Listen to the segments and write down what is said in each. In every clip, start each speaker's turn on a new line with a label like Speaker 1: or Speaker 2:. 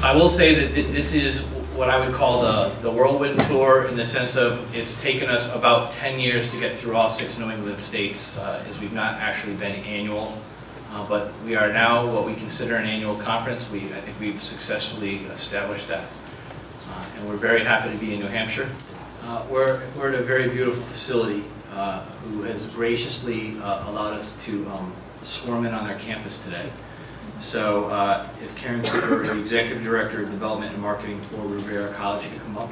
Speaker 1: I will say that this is what I would call the whirlwind tour, in the sense of it's taken us about 10 years to get through all 6 New England states, as we've not actually been annual. But we are now what we consider an annual conference. I think we've successfully established that. And we're very happy to be in New Hampshire. We're at a very beautiful facility who has graciously allowed us to swarm in on their campus today. So if Karen Cooper, the Executive Director of Development and Marketing for Rivier College, could come up.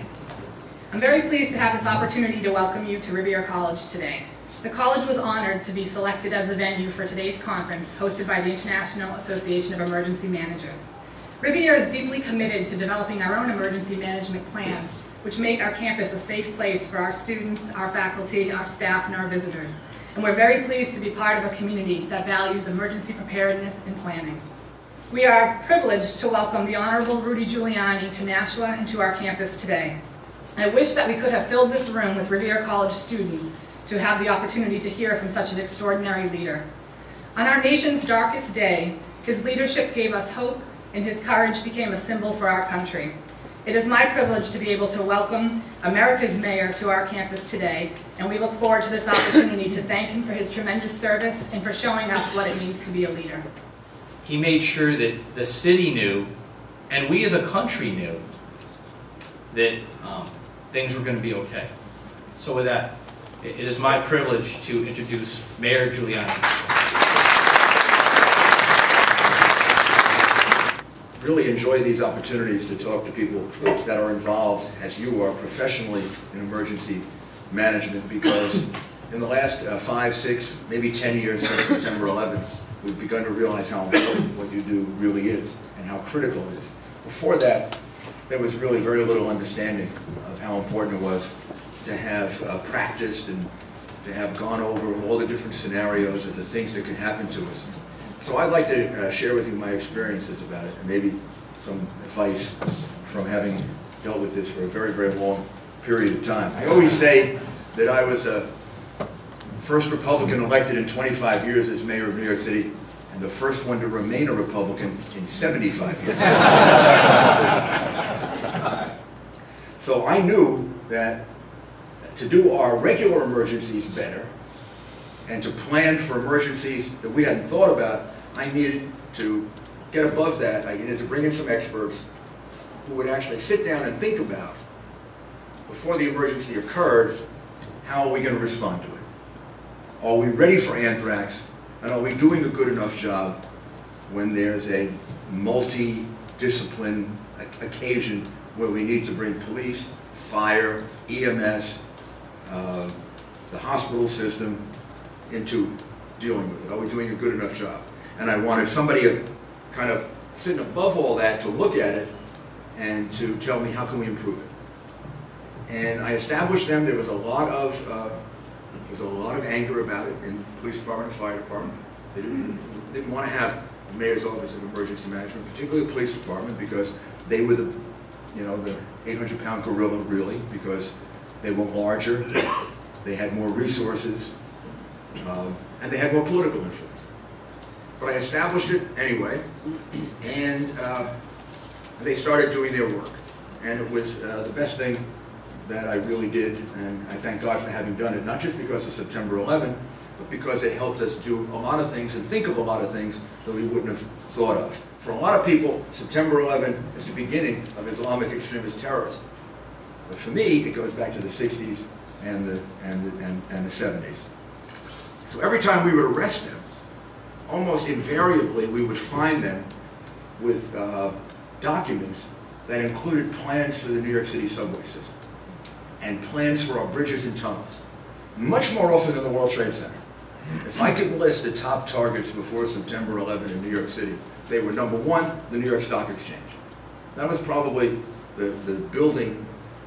Speaker 2: I'm very pleased to have this opportunity to welcome you to Rivier College today. The college was honored to be selected as the venue for today's conference, hosted by the International Association of Emergency Managers. Rivier is deeply committed to developing our own emergency management plans, which make our campus a safe place for our students, our faculty, our staff, and our visitors. And we're very pleased to be part of a community that values emergency preparedness and planning. We are privileged to welcome the Honorable Rudy Giuliani to Nashua and to our campus today. I wish that we could have filled this room with Rivier College students to have the opportunity to hear from such an extraordinary leader. On our nation's darkest day, his leadership gave us hope, and his courage became a symbol for our country. It is my privilege to be able to welcome America's mayor to our campus today, and we look forward to this opportunity to thank him for his tremendous service and for showing us what it means to be a leader.
Speaker 1: He made sure that the city knew, and we as a country knew, that things were going to be okay. So with that, it is my privilege to introduce Mayor Giuliani.
Speaker 3: Really enjoy these opportunities to talk to people that are involved, as you are, professionally in emergency management, because in the last 5, 6, maybe 10 years since September 11th, we've begun to realize how important what you do really is and how critical it is. Before that, there was really very little understanding of how important it was to have practiced and to have gone over all the different scenarios of the things that could happen to us. So I'd like to share with you my experiences about it, and maybe some advice from having dealt with this for a very, very long period of time. I always say that I was the first Republican elected in 25 years as mayor of New York City, and the first one to remain a Republican in 75 years. So I knew that to do our regular emergencies better and to plan for emergencies that we hadn't thought about, I needed to get above that. I needed to bring in some experts who would actually sit down and think about, before the emergency occurred, how are we going to respond to it? Are we ready for anthrax? And are we doing a good enough job when there's a multi-discipline occasion where we need to bring police, fire, EMS, the hospital system into dealing with it? Are we doing a good enough job? And I wanted somebody kind of sitting above all that to look at it and to tell me how can we improve it. And I established them. There was a lot of anger about it in the police department and fire department. They didn't want to have the mayor's office of emergency management, particularly the police department, because they were the 800-pound gorilla, really, because they were larger, they had more resources, and they had more political influence. But I established it anyway, and they started doing their work. And it was the best thing that I really did, and I thank God for having done it, not just because of September 11th, but because it helped us do a lot of things and think of a lot of things that we wouldn't have thought of. For a lot of people, September 11th is the beginning of Islamic extremist terrorism. But for me, it goes back to the 60s and the 70s. So every time we would arrest them, almost invariably we would find them with documents that included plans for the New York City subway system and plans for our bridges and tunnels, much more often than the World Trade Center. If I could list the top targets before September 11 in New York City, they were number 1, the New York Stock Exchange. That was probably the building,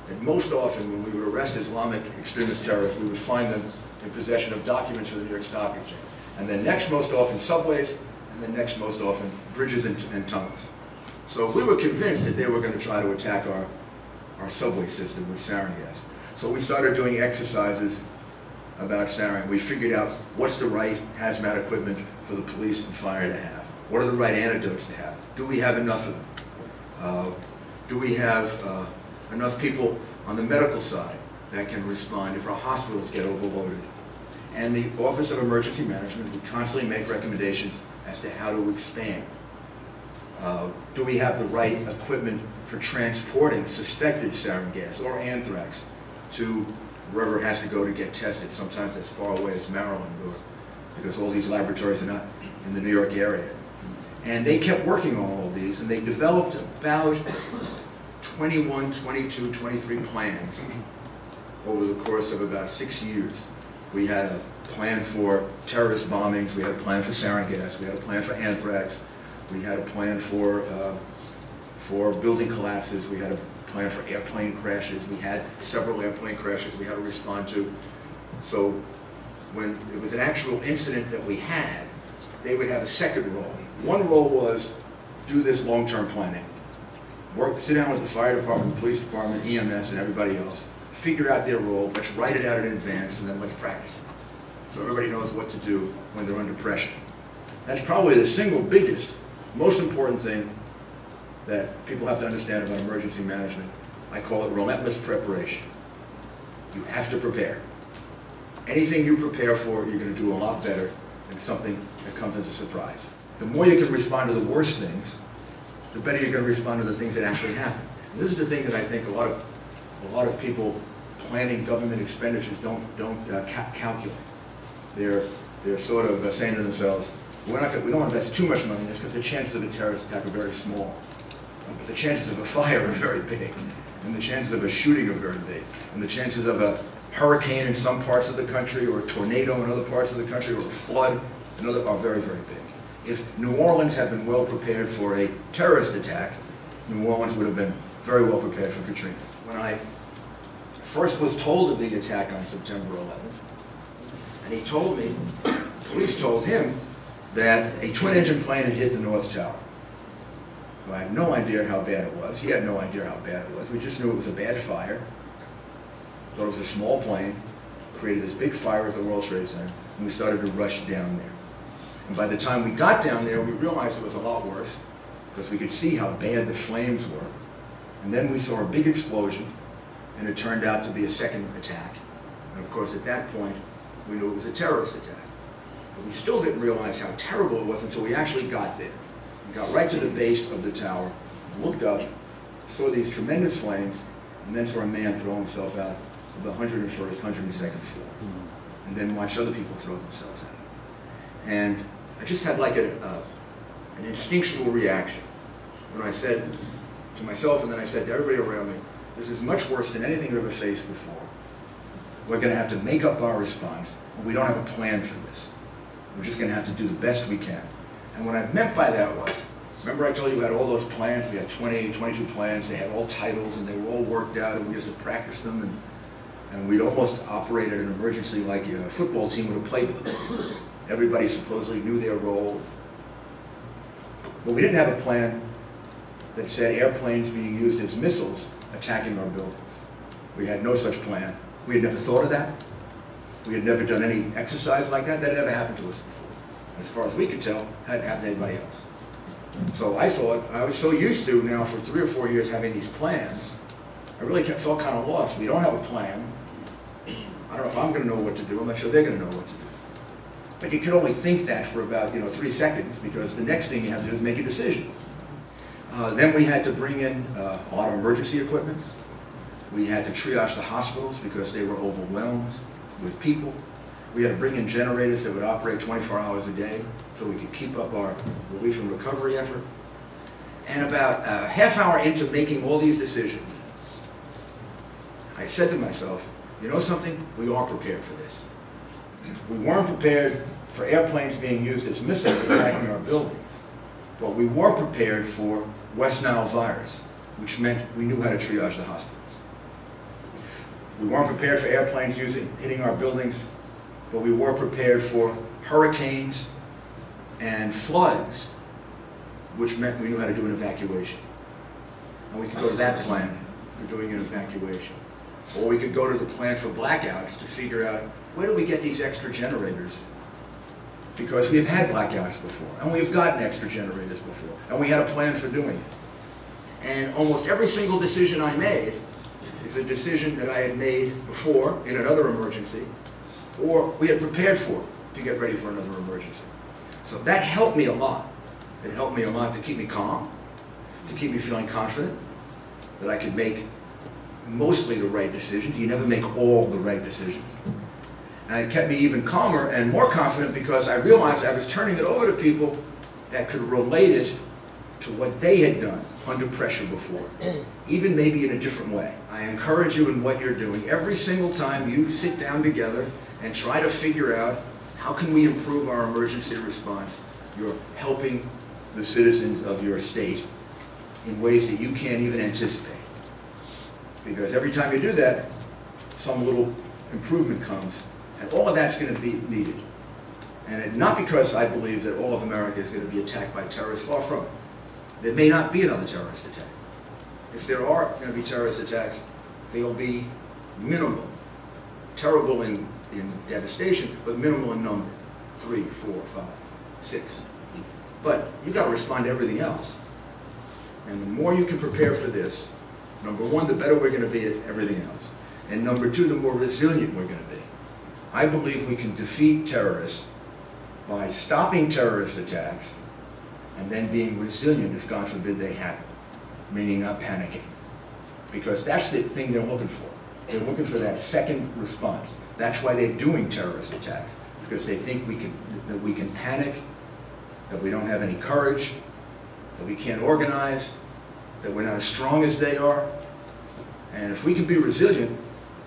Speaker 3: and most often when we would arrest Islamic extremist terrorists, we would find them in possession of documents for the New York Stock Exchange. And then next most often subways, and then next most often bridges and tunnels. So we were convinced that they were going to try to attack our subway system with sarin gas. So we started doing exercises about sarin. We figured out what's the right hazmat equipment for the police and fire to have. What are the right antidotes to have? Do we have enough of them? Do we have enough people on the medical side that can respond if our hospitals get overloaded? And the Office of Emergency Management would constantly make recommendations as to how to expand. Do we have the right equipment for transporting suspected sarin gas or anthrax to wherever it has to go to get tested, sometimes as far away as Maryland, or because all these laboratories are not in the New York area. And they kept working on all of these, and they developed about 21, 22, 23 plans over the course of about 6 years. We had a plan for terrorist bombings, we had a plan for sarin gas, we had a plan for anthrax, we had a plan for building collapses, we had a plan for airplane crashes, we had several airplane crashes we had to respond to. So when it was an actual incident that we had, they would have a second role. One role was do this long-term planning. Sit down with the fire department, the police department, EMS, and everybody else. Figure out their role, let's write it out in advance, and then let's practice it. So everybody knows what to do when they're under pressure. That's probably the single biggest, most important thing that people have to understand about emergency management. I call it relentless preparation. You have to prepare. Anything you prepare for, you're going to do a lot better than something that comes as a surprise. The more you can respond to the worst things, the better you're going to respond to the things that actually happen. And this is the thing that I think a lot of people planning government expenditures don't calculate. They're sort of saying to themselves, we don't invest too much money in this because the chances of a terrorist attack are very small. But the chances of a fire are very big. And the chances of a shooting are very big. And the chances of a hurricane in some parts of the country, or a tornado in other parts of the country, or a flood in other are very, very big. If New Orleans had been well prepared for a terrorist attack, New Orleans would have been very well prepared for Katrina. When I first was told of the attack on September 11th, and he told me, police told him that a twin-engine plane had hit the North Tower. So I had no idea how bad it was. He had no idea how bad it was. We just knew it was a bad fire. Thought it was a small plane, created this big fire at the World Trade Center, and we started to rush down there. And by the time we got down there, we realized it was a lot worse, because we could see how bad the flames were. And then we saw a big explosion, and it turned out to be a second attack. And of course, at that point, we knew it was a terrorist attack. But we still didn't realize how terrible it was until we actually got there. We got right to the base of the tower, looked up, saw these tremendous flames, and then saw a man throw himself out of the 101st, 102nd floor. And then watched other people throw themselves out. And I just had like an instinctual reaction when I said to myself, and then I said to everybody around me, this is much worse than anything I've ever faced before. We're going to have to make up our response, and we don't have a plan for this. We're just going to have to do the best we can. And what I meant by that was, remember I told you we had all those plans, we had 20, 22 plans, they had all titles, and they were all worked out, and we used to practice them, and we'd almost operate an emergency like a football team with a playbook. Everybody supposedly knew their role. But we didn't have a plan that said airplanes being used as missiles attacking our buildings. We had no such plan. We had never thought of that. We had never done any exercise like that. That had never happened to us before. As far as we could tell, it hadn't happened to anybody else. So I thought, I was so used to now for 3 or 4 years having these plans, I really felt kind of lost. We don't have a plan. I don't know if I'm going to know what to do. I'm not sure they're going to know what to do. But you could only think that for about 3 seconds, because the next thing you have to do is make a decision. Then we had to bring in a lot of emergency equipment. We had to triage the hospitals because they were overwhelmed with people. We had to bring in generators that would operate 24 hours a day so we could keep up our relief and recovery effort. And about a half hour into making all these decisions, I said to myself, you know something? We are prepared for this. We weren't prepared for airplanes being used as missiles attacking our buildings, but we were prepared for West Nile virus, which meant we knew how to triage the hospitals. We weren't prepared for airplanes hitting our buildings, but we were prepared for hurricanes and floods, which meant we knew how to do an evacuation. And we could go to that plan for doing an evacuation. Or we could go to the plan for blackouts to figure out, where do we get these extra generators? Because we've had blackouts before, and we've gotten extra generators before, and we had a plan for doing it. And almost every single decision I made is a decision that I had made before in another emergency, or we had prepared for to get ready for another emergency. So that helped me a lot. It helped me a lot to keep me calm, to keep me feeling confident that I could make mostly the right decisions. You never make all the right decisions. And it kept me even calmer and more confident because I realized I was turning it over to people that could relate it to what they had done under pressure before, even maybe in a different way. I encourage you in what you're doing. Every single time you sit down together and try to figure out how can we improve our emergency response, you're helping the citizens of your state in ways that you can't even anticipate. Because every time you do that, some little improvement comes, and all of that's going to be needed. And not because I believe that all of America is going to be attacked by terrorists, far from it. There may not be another terrorist attack. If there are going to be terrorist attacks, they'll be minimal. Terrible in devastation, but minimal in number. 3, 4, 5, 6. But you've got to respond to everything else. And the more you can prepare for this, number one, the better we're going to be at everything else. And number two, the more resilient we're going to be. I believe we can defeat terrorists by stopping terrorist attacks and then being resilient if, God forbid, they happen, meaning not panicking. Because that's the thing they're looking for. They're looking for that second response. That's why they're doing terrorist attacks, because they think that we can panic, that we don't have any courage, that we can't organize, that we're not as strong as they are. And if we can be resilient,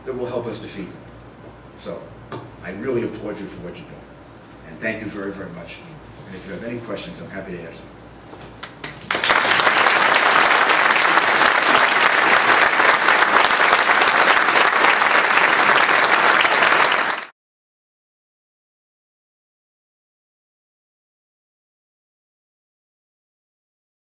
Speaker 3: that will help us defeat them. So I really applaud you for what you're doing. And thank you very, very much. And if you have any questions, I'm happy to answer.